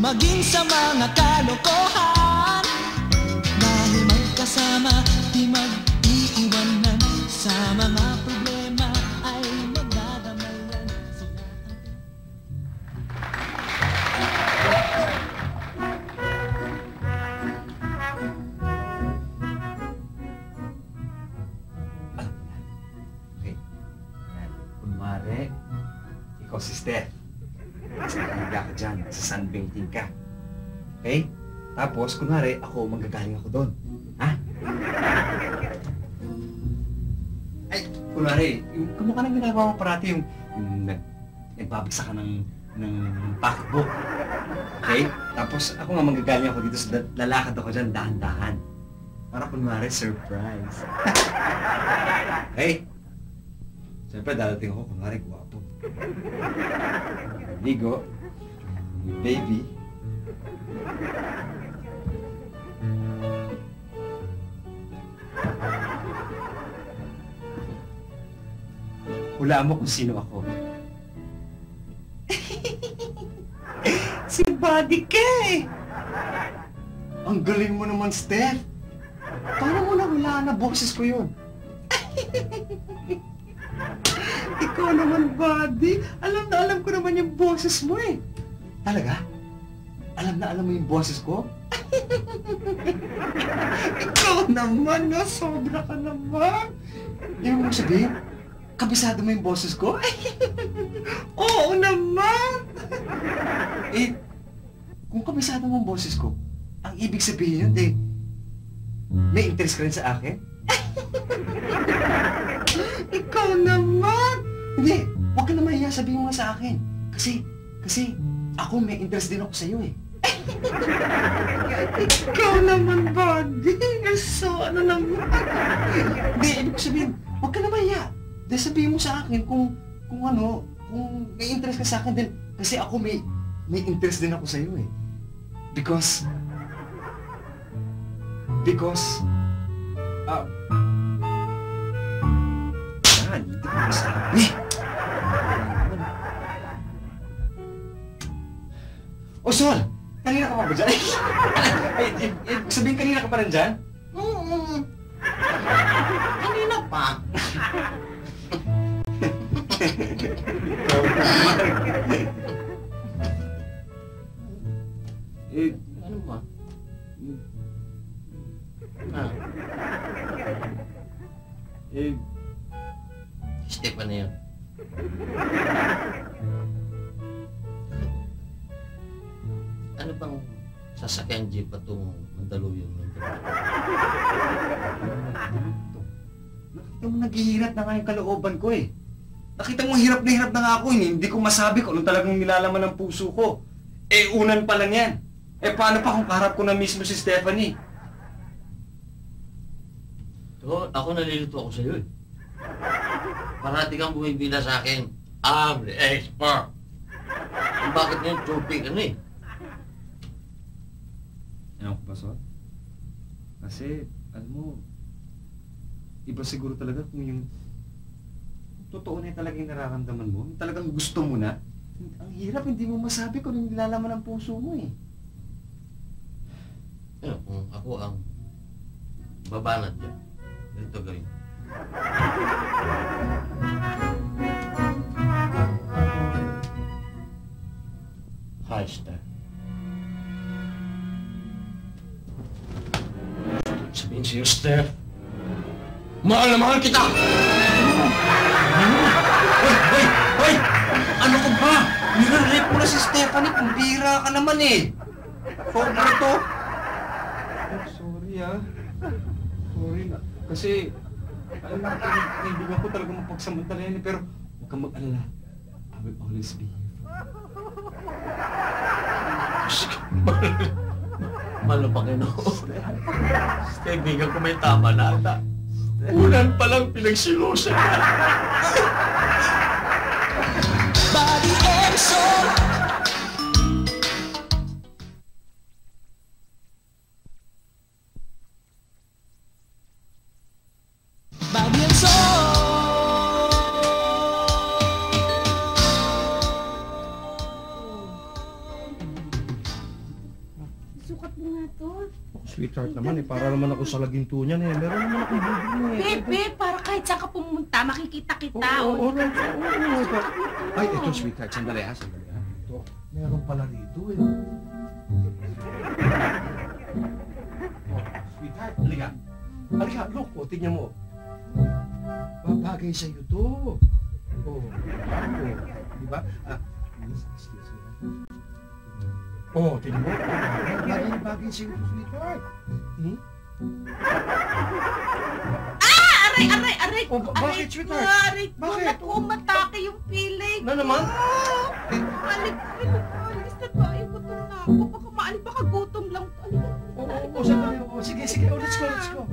maging sa mga kalokohan. Dahil magkasama, di mag-iiwanan, sa mga problema ay magdadamayan sila. Okay. Kunwari, ikaw si Steph. Nakahiga ka dyan, sa sunbathing ka. Okay? Tapos, kunwari, ako, manggagaling ako doon. Ha? Ay, kunwari, yung kamukha nang ginagawa mo parati yung nagbabagsa ka ng pocketbook. Okay? Tapos, ako nga manggagaling ako dito, so lalakad ako dyan, dahan-dahan. Para kunwari, surprise. Okay? Siyempre, dadating ako, kunwari, guwapo. Ligo, baby. Hulaan mo kung sino ako. Si Buddy ka eh! Ang galing mo naman, Steph! Paano mo nahulaan na boses ko yun? Ikaw naman, Buddy. Alam na alam ko naman yung boses mo eh. Talaga? Alam na alam mo yung boses ko? Ikaw naman, no? Sobra ka naman. Yung mo sabihin, kabisado mo yung boses ko? Oo naman! Eh, kung kabisado mo yung boses ko, ang ibig sabihin yun, may interest ka rin sa akin? Ikaw naman! Hindi, huwag ka na mahiya, sabihin mo sa akin. Kasi ako may interest din ako sa'yo eh. Ikaw naman, Buddy. So, ano naman? Hindi, ibig ko sabihin, huwag ka na mahiya. Dahil sabihin mo sa akin kung may interest ka sa akin din. Kasi ako may interest din ako sa'yo eh. Because, hindi ko masabi. Oh, Sol! Kanina ka pa ba dyan? Sabihin kanina ka pa rin dyan? Kanina pa. Ano ba? Stefan na yan. Ano bang sasakyan jeep patungong Mandaluyong ng Nakita mo naghihirap na nga yung kalooban ko eh. Nakita mo hirap na nga ako eh. Hindi ko masabi kung anong talagang nilalaman ng puso ko. Eh, unan pa lang yan. Eh, paano pa kung kaharap ko na mismo si Stephanie? So, ako nalilito ako sa'yo eh. Parati kang bumibila sa akin. I'm the expert. Bakit ngayon chopping ka na eh? Ewan ko ba, Sol? Kasi, alam mo, iba siguro talaga kung yung totoo na talaga yung nararamdaman mo, yung talagang gusto mo na, ang hirap, hindi mo masabi kung yung nilalaman ng puso mo eh. Ano, kung ako ang babanat dyan, ganito gawin. Hi, Steph. Sabihin sa'yo, Steph, mahal na mahal kita! Hoy! Ano ka ba? Nire-rape mo na si Stephanie, pambira ka naman eh. Sobra to. Oh, sorry ah. Sorry na. Kasi, alam mo, kaibigan ko talaga mapagsamantalayan eh, pero huwag kang mag-alala. I will always be here. Malo pa kayo. Kaibigan ko may tama na ata. Unan pa lang pinagsilusan na. Body and soul. Body and soul. Sweetheart naman eh. Para naman ako sa laginto niyan eh. Meron naman akong bubong eh. Bebe, para kahit saan ka pumunta, makikita kita. Oo, alright. Ay, ito sweetheart. Sandali ha, sandali ha. Ito, meron pala rito eh. Sweetheart, halika. Halika, look po, tignan mo. Babagay sa'yo to. Oh, di ba? Excuse me. Oh, tignan mo. Bagay sa'yo to, sweetheart. Hmm? Aray! Oh, bakit, sweetheart? Aray ko, Bakit? natumatake yung feeling. Na naman? Alis na to. Ay, gutom na ako. Baka maalis, baka gutom lang to. Oo, sandali. Oo, sige. Oh, let's go.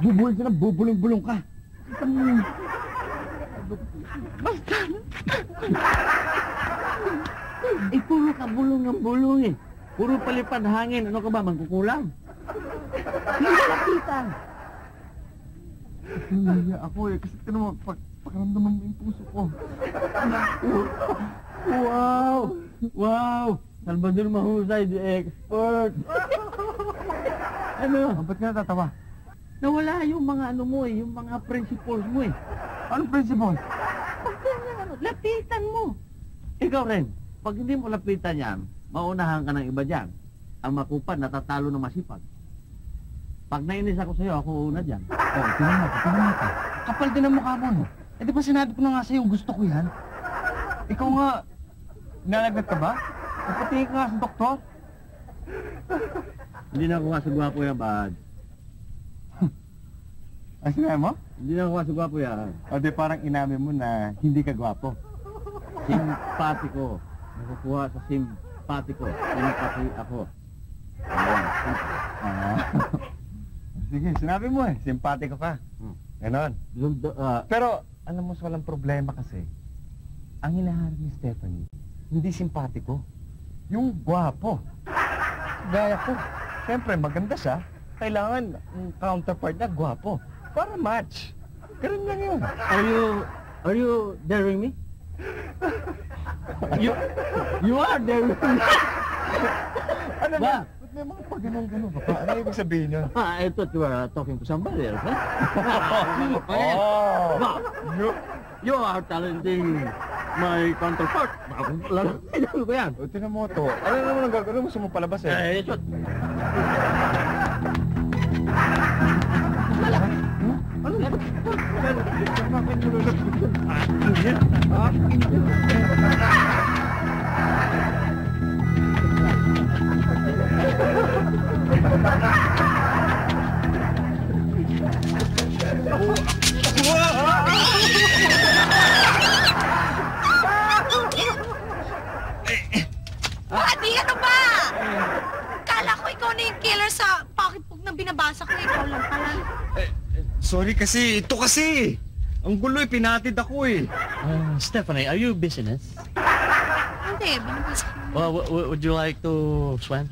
Bubulong ka na, bubulong ka. Basta! Puro ka bulong ng bulong eh. Puro palipad hangin. Ano ka ba, mangkukulam? Hindi ka lapitan. Naiya ako eh, kasi tinan mo, pakaramdaman mo yung puso ko. Wow! Salvador Mahusay, the expert. Ano? Ba't ka natatawa? Nawala yung mga ano mo eh, yung mga principles mo eh. Anong principle? Pag ganyan, lapitan mo. Ikaw rin, pag hindi mo lapitan yan, maunahan ka ng iba dyan. Ang makupad, natatalo ng masipag. Pag nainis ako sa'yo, ako una dyan. Oh, tingnan mo. Kapal din ang mukha mo, no? Eh di ba sinabi ko na nga sa'yo, gusto ko yan? Ikaw nga, nalagnat ka ba? Napatingin ka nga sa doktor? Hindi na ako kasugwapo yan, bad. Ay, sinabi mo? Hindi na ako kasugwapo yan. O di parang inamin mo na hindi ka gwapo. Simpatiko. Nakukuha sa simpatiko. Simpati ako. Ayan. Sige, sinabi mo eh, simpatiko ka. Ganon. Pero, alam mo, walang problema kasi. Ang hinahanap ni Stephanie, hindi simpatiko. Yung gwapo. Gaya ko. Siyempre, maganda siya. Kailangan ang counterpart na gwapo. Para match. Ganun lang yun. Are you daring me? You are daring me. Ano ba? Ba't may mga pag-ganun-ganun ka pa? Ano ibig sabihin yun? I thought you were talking to somebody else, huh? Oh! You are challenging my counterpart. Lalapitan ko yan. O, tinan mo to. Ano naman ang gagawin? Gusto mo palabas eh. Shot. Ano? Buddy, ano ba? Kala ko ikaw na yung killer sa pocketbook na binabasa ko. Ikaw lang pala. Sorry kasi, ito kasi. Ang gulo eh, pinatid ako eh. Stephanie, are you business? Hindi, binabasa ko. Well, would you like to swim?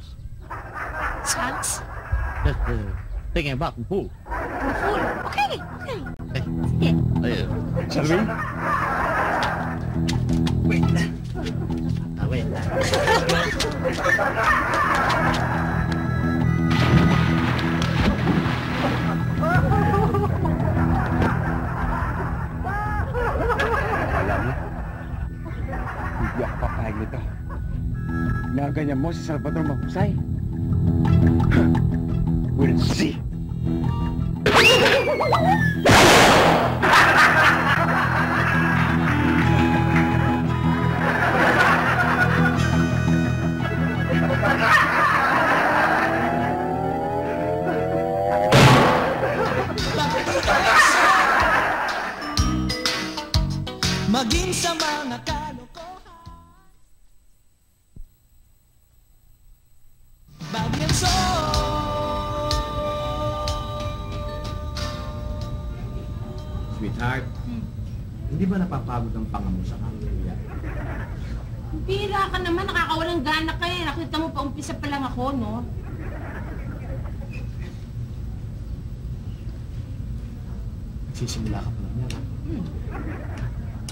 Swans? Just thinking about the pool. Full. Okay. Sige. Ayun. Shall we? Wait. Wait. Alam mo, hindi ako papayag nito. Naganyan mo si Salvador mahusay. We'll see. Maging sa mga kalokohan. Bagyanso. Sweetheart, hindi ba napapagod ang panga mo sa kamilya? Bira ka naman, nakakawalang gana ka eh. Nakita mo pa, umpisa pa lang ako, no? Nagsisimula ka pa lang yan.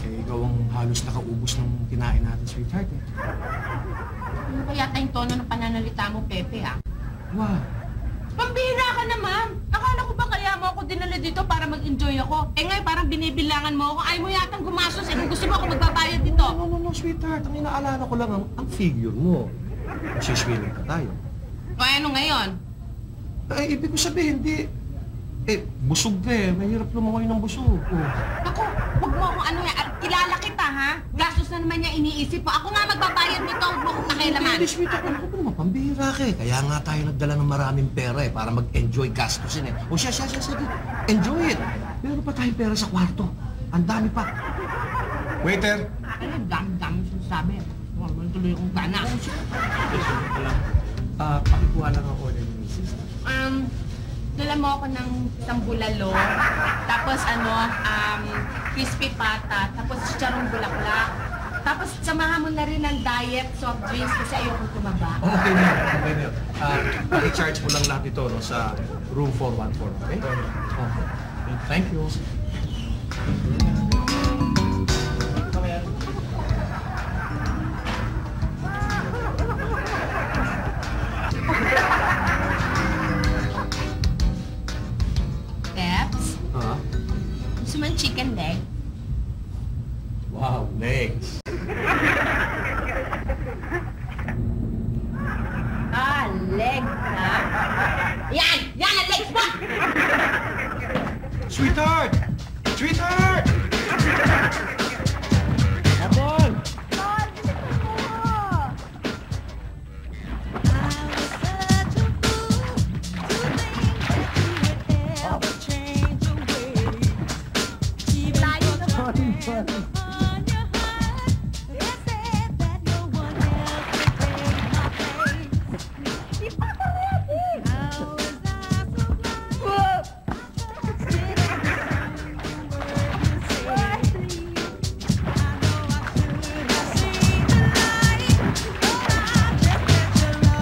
Eh, ikaw ang halos nakaubos ng kinain natin, sweetheart eh. Ano ba yata yung tono ng pananalita mo, Pepe, ah? Wow. Pambira ka naman! Akala ko ba kaya mo ako dinala dito para mag-enjoy ako? Eh ngayon parang binibilangan mo ako. Ay mo yatang gumastos eh. Kung gusto mo ako magbabayad dito. No, sweetheart. Ang inaalala ko lang ang figure mo. Magsiswimming ka tayo. O ano ngayon? Eh, ibig ko sabihin, hindi. Eh, busog ka eh. Mahirap lumangoy ng busog. Oh. Ako, huwag mo akong ano yan. Kilala kita, ha? Gastos na naman niya iniisip mo. Ako nga magbabayad nito. Huwag mo akong nakialaman. Hindi, sweetheart. Ano ko naman? Pambira ka eh. Kaya nga tayo nagdala ng maraming pera eh. Para mag-enjoy gastusin eh. O siya. Enjoy it. Meron pa tayong pera sa kwarto. Ang dami pa. Waiter! Ano, dami-dami sinasabi. Huwag mo tuloy akong gana. Pakikuha lang ang order ni Mrs. Dala mo ako ng isang bulalo, tapos crispy pata, tapos chicharong bulaklak. Tapos samahan mo na rin ng diet soft drinks kasi ayoko tumaba. Okay na. I-charge mo lang lahat ito no, sa room 414, okay? Okay. Thank you. Peps, Ah, gusto mo ng chicken leg? wow, legs. Legs ha? Yan! Yan ang legs mo! Sweetheart! Sweetheart! Apol!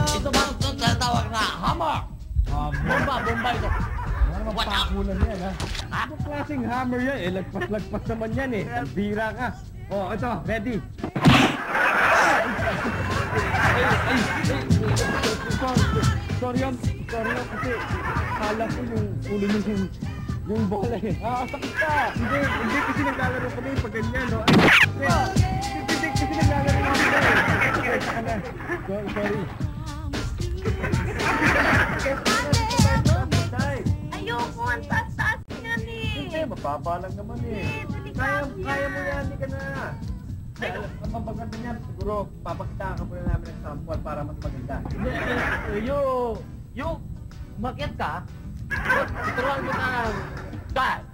Ito ba ang tinatawag na hammer? Bomba ito. What up? Anong klaseng hammer yan? Eh, lagpas-lagpas naman yan eh. Bira ka. Oh, ito, ready. Sorry kasi kala ko yung ulo niyo yung bola eh. Sakit ka! Hindi kasi naglalaro kami pag ganyan, no? Hindi kasi naglalaro kami eh. Saka na. Sorry. Ayoko, ang taas-taas yan eh. Hindi, mababa lang naman eh. Kaya mo yan, hindi ka na. Ang mabaganda niyan, siguro papakitaan ka muna namin ng sample para mas maganda. Yung umakyat ka, tuturuan ko ng dive.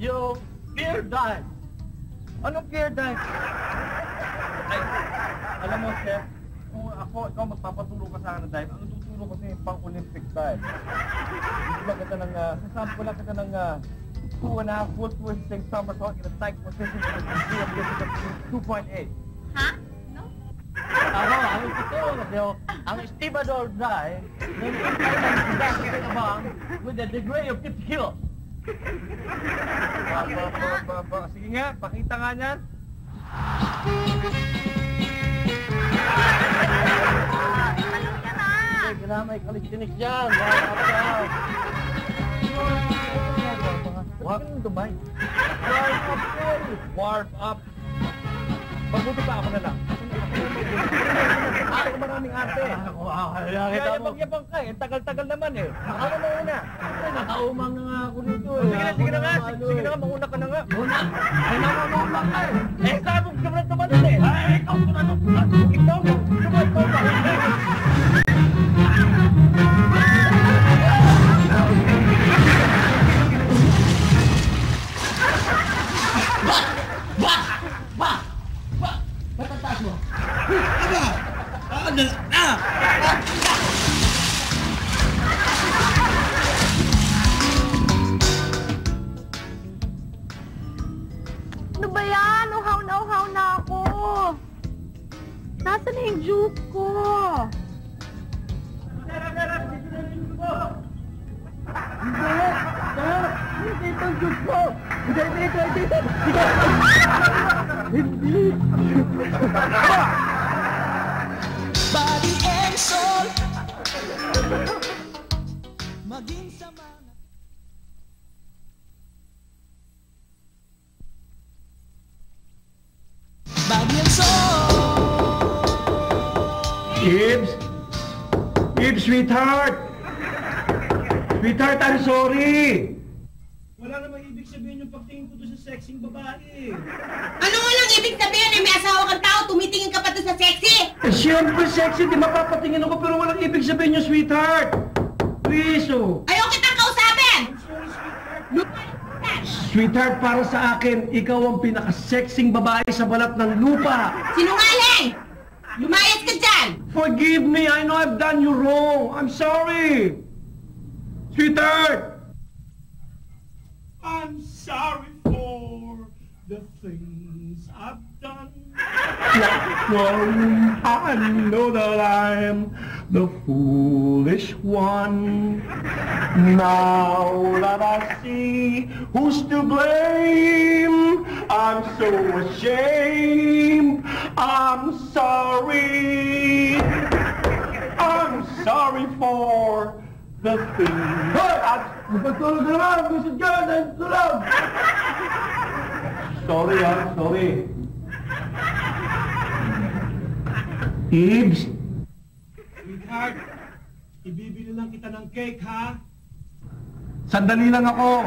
Yung fear dive. Anong fear dive? Ay, alam mo, Chef, kung ikaw magpapaturo ka sa akin ng dive, ang tuturo ko sa'yo pang-Olympic dive. Hindi ba kita ng, sasample lang kita ng 2.5 full twisting somersault in a tight position with a speed of 2.8. Ha? No? Ako, ang tuturo ko, ang stevedore dive, yung isang abang with a degree of 50 kilos. Sige nga, pakita nga niyan. Talong ka na! Kailangan may kalistinik dyan. Warp in Dubai. Warp up! Warp up! Mabuti pa ako na lang. Ako maraming arte. Kaya yabang-yabang ka eh. Tagal-tagal naman eh. Ako na una. Nakaumang na nga ako dito eh. Sige na nga. Sige na nga. Mauna ka na nga. Mauna? Ay, nakaumang ka eh. Eh, sabi ko naman naman eh. Ay, ikaw ko na naman. Ikaw ko. Ikaw ba? Ano ba yan? Uhaw na ako. Nasaan na yung juice ko? Body and soul. Maging sa mga body and soul. Gibbs? Gibbs, sweetheart! Sweetheart, I'm sorry! Wala namang ibig sabihin yung pagtingin ko doon sa sexing babae. Ano nga lang ibig sabihin eh? May asawa kang tao, tumitingin ka pa doon sa sexy? Eh, siyempre sexy, di mapapatingin ako pero walang ibig sabihin yung sweetheart! Please, oh! Ayaw kitang kausapin! Sweetheart, para sa akin, ikaw ang pinaka-sexing babae sa balat ng lupa! Sinungaling! Lumayas ka dyan! Forgive me, I know I've done you wrong! I'm sorry! Sweetheart! I'm sorry for the things I've done. I know that I'm the foolish one. Now that I see who's to blame, I'm so ashamed. I'm sorry. I'm sorry for the things Magpagtulog na naman! Gusto dyan! Dahil tulog! Sorry, sorry. Ibs? Sweetheart, ibibili lang kita ng cake, ha? Sandali lang ako.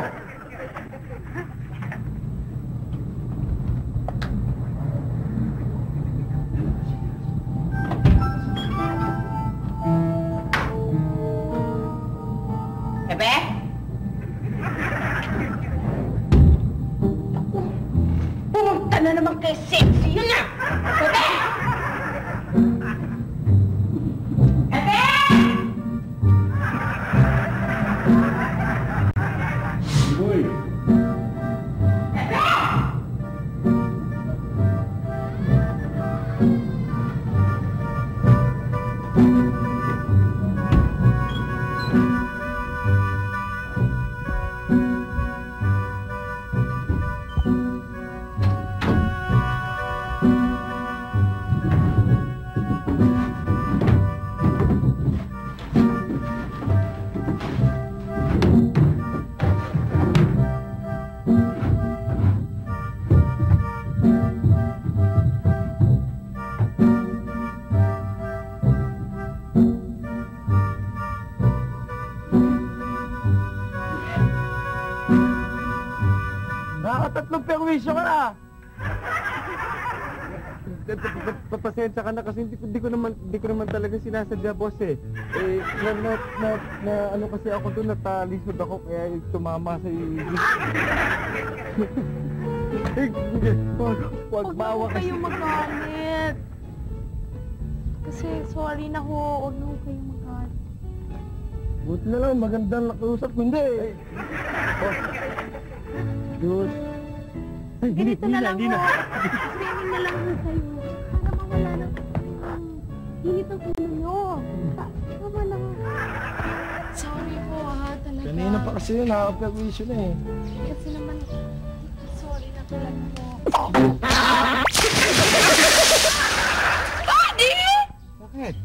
Bebe? Pumunta na naman kay sexy yun ah! Bebe! Bebe! Uy! Bebe! Nakatatlong perwisyo ka na! Papasensya ka na kasi hindi ko naman talaga sinasadya, boss eh. Ano kasi ako doon, natalisod ako kaya tumama sa Huwag maawa kasi. Huwag kayong magalit. Kasi sorry na ho, huwag na ho kayong magalit. Buti na lang, magandang nakiusap ko, hindi eh. Diyos. Ganito na lang ho. Swimming na lang ho kayo. Para mawala na init ang ulo nyo. Tama na ho. Sorry po ha, talaga. Kanina pa kasi yun, nakaka-perwisyo na eh. Kasi naman, sorry na talaga po. Buddy! Bakit?